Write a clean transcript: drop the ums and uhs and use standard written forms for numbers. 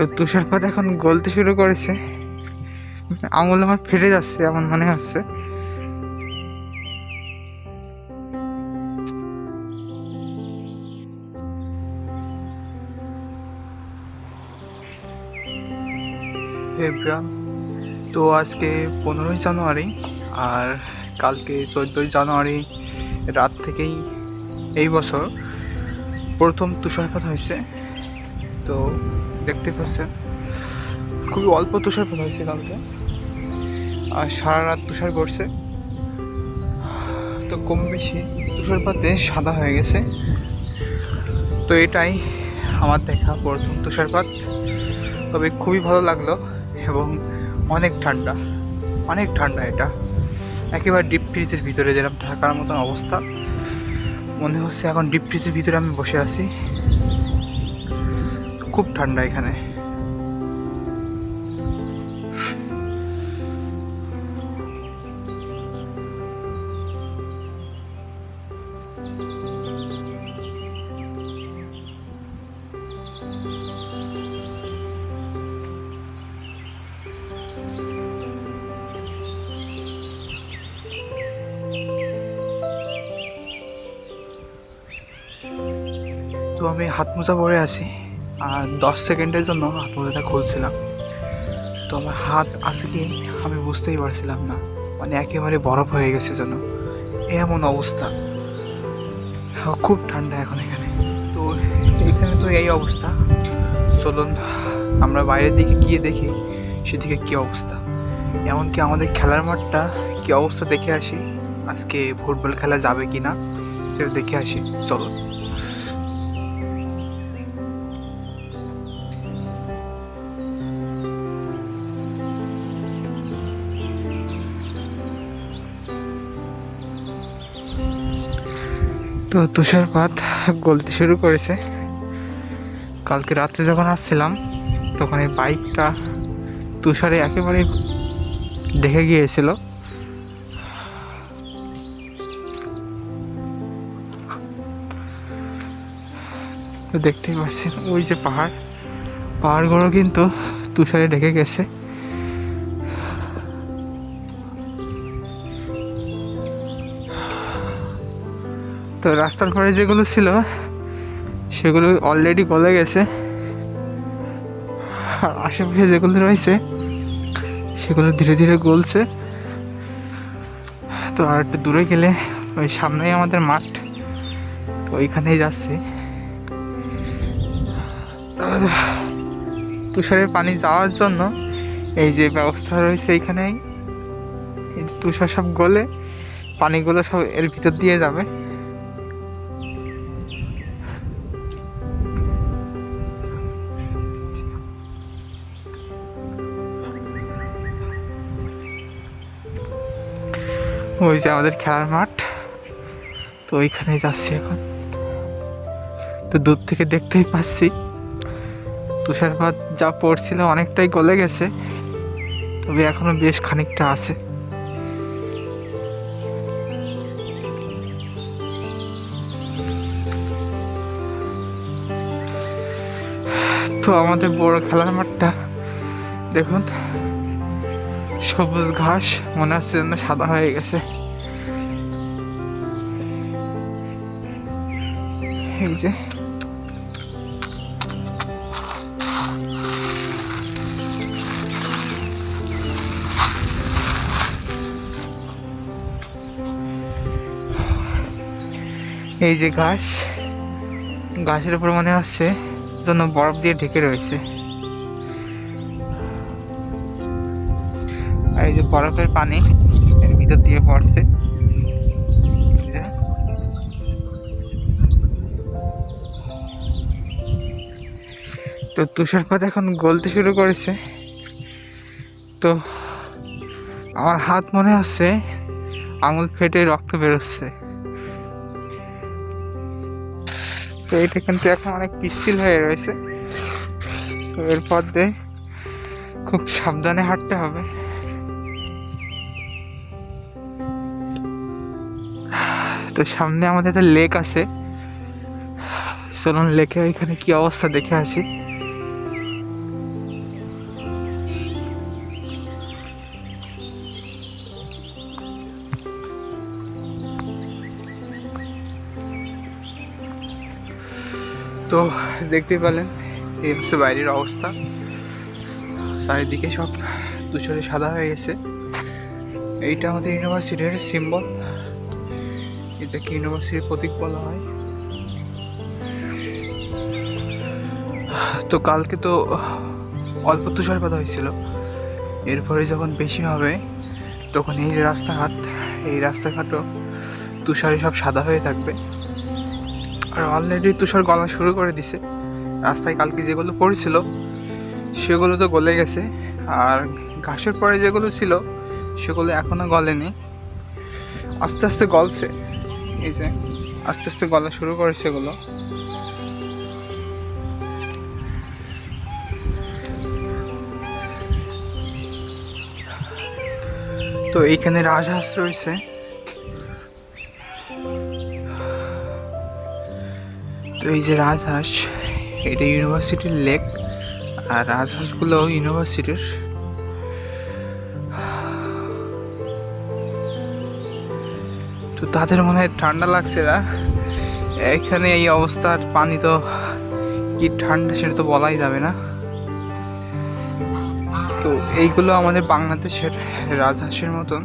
তো তুষারপাত এখন গলতে শুরু করেছে, আঙুল আমার ফেটে যাচ্ছে এমন মনে হচ্ছে। তো আজকে 15ই জানুয়ারি, আর কালকে 14ই জানুয়ারি রাত থেকেই এই বছর প্রথম তুষারপাত হয়েছে। তো দেখতে পাচ্ছেন খুবই অল্প তুষারপাত হয়েছে কালকে, আর সারা রাত তুষার পড়ছে। তো কম বেশি তুষারপাতে সাদা হয়ে গেছে। তো এটাই আমার দেখা প্রথম তুষারপাত। তবে খুবই ভালো লাগলো এবং অনেক ঠান্ডা, অনেক ঠান্ডা। এটা একেবারে ডিপ ফ্রিজের ভিতরে যেরকম থাকার মতন অবস্থা, মনে হচ্ছে এখন ডিপ ফ্রিজের ভিতরে আমি বসে আছি। খুব ঠান্ডা এখানে। তো আমি হাত মোজা পরে আছি, আর 10 সেকেন্ডের জন্য হাত মোজাটা খুলছিলাম। তো আমার হাত আছে কি আমি বুঝতেই পারছিলাম না, মানে একেবারে বরফ হয়ে গেছে যেন, এমন অবস্থা। খুব ঠান্ডা এখন এখানে। তো এখানে তো এই অবস্থা। চলুন আমরা বাইরের দিকে গিয়ে দেখি সেদিকে কী অবস্থা। এমনকি আমাদের খেলার মাঠটা কী অবস্থা দেখে আসি। আজকে ফুটবল খেলা যাবে কি না সেটা দেখে আসি, চলুন। তো তুষারপাত গলতে শুরু করেছে। কালকে রাত্রে যখন আসছিলাম তখন এই বাইকটা তুষারে একেবারে ঢেকে গিয়েছিল। তো দেখতেই পাচ্ছেন ওই যে পাহাড়গুলো কিন্তু তুষারে ঢেকে গেছে। তো রাস্তার পরে যেগুলো ছিল সেগুলো অলরেডি গলে গেছে, আর আশেপাশে যেগুলো রয়েছে সেগুলো ধীরে ধীরে গলছে। তো আর একটু দূরে গেলে ওই সামনেই আমাদের মাঠ, তো ওইখানেই যাচ্ছি। তুষারের পানি যাওয়ার জন্য এই যে ব্যবস্থা রয়েছে এইখানেই, এই যে তুষার সব গলে পানিগুলো সব এর ভিতর দিয়ে যাবে। ওই যে আমাদের খেলার মাঠ, তো ওইখানে যাচ্ছি এখন। তো দূর থেকে দেখতেই পাচ্ছি তুষারপাত যা পড়ছিল অনেকটাই গলে গেছে, তবে এখনো বেশ খানিকটা আছে। তো আমাদের বড় খেলার মাঠটা দেখুন, সবুজ ঘাস, মনে হচ্ছে যেন সাদা হয়ে গেছে। এই যে এই যে ঘাসের উপর মনে হচ্ছে যেন বরফ দিয়ে ঢেকে রয়েছে। আর এই যে বরফের পানি এর ভিতর দিয়ে পড়ছে। তো তুষারপাত এখন গলতে শুরু করেছে। তো আমার হাত মনে হচ্ছে আঙুল ফেটে রক্ত বেরোচ্ছে। তো এটা কিন্তু এখন অনেক পিচ্ছিল হয়ে রয়েছে। তো এরপর দিয়ে খুব সাবধানে হাঁটতে হবে। তো সামনে আমাদের একটা লেক আছে, চলুন লেকে ওইখানে কি অবস্থা দেখে আসি। তো দেখতেই পেলেন এই হচ্ছে বাইরের অবস্থা, চারিদিকে সব তুষারে সাদা হয়ে গেছে। এইটা আমাদের ইউনিভার্সিটির সিম্বল, এটাকে ইউনিভার্সিটির প্রতীক বলা হয়। তো কালকে তো অল্প তুষারপাত হয়েছিল, এরপরে যখন বেশি হবে তখন এই যে রাস্তাঘাট, এই রাস্তাঘাটও তুষারে সব সাদা হয়ে থাকবে। আর অলরেডি তুষার গলা শুরু করে দিছে। রাস্তায় কালকে যেগুলো পড়েছিল সেগুলো তো গলে গেছে, আর ঘাসের পরে যেগুলো ছিল সেগুলো এখনো গলেনি, আস্তে আস্তে গলছে। এই যে আস্তে আস্তে গলা শুরু করেছে এগুলো। তো এইখানে রাজহাঁস রয়েছে। তো এই যে রাজহাঁস, এটা ইউনিভার্সিটির লেক, আর রাজহাঁসগুলো ইউনিভার্সিটির। তো তাদের মনে হয় ঠান্ডা লাগছে না, এখানে এই অবস্থার পানি তো কি ঠান্ডা সেটা তো বলাই যাবে না। তো এইগুলো আমাদের বাংলাদেশের রাজহাঁসের মতন।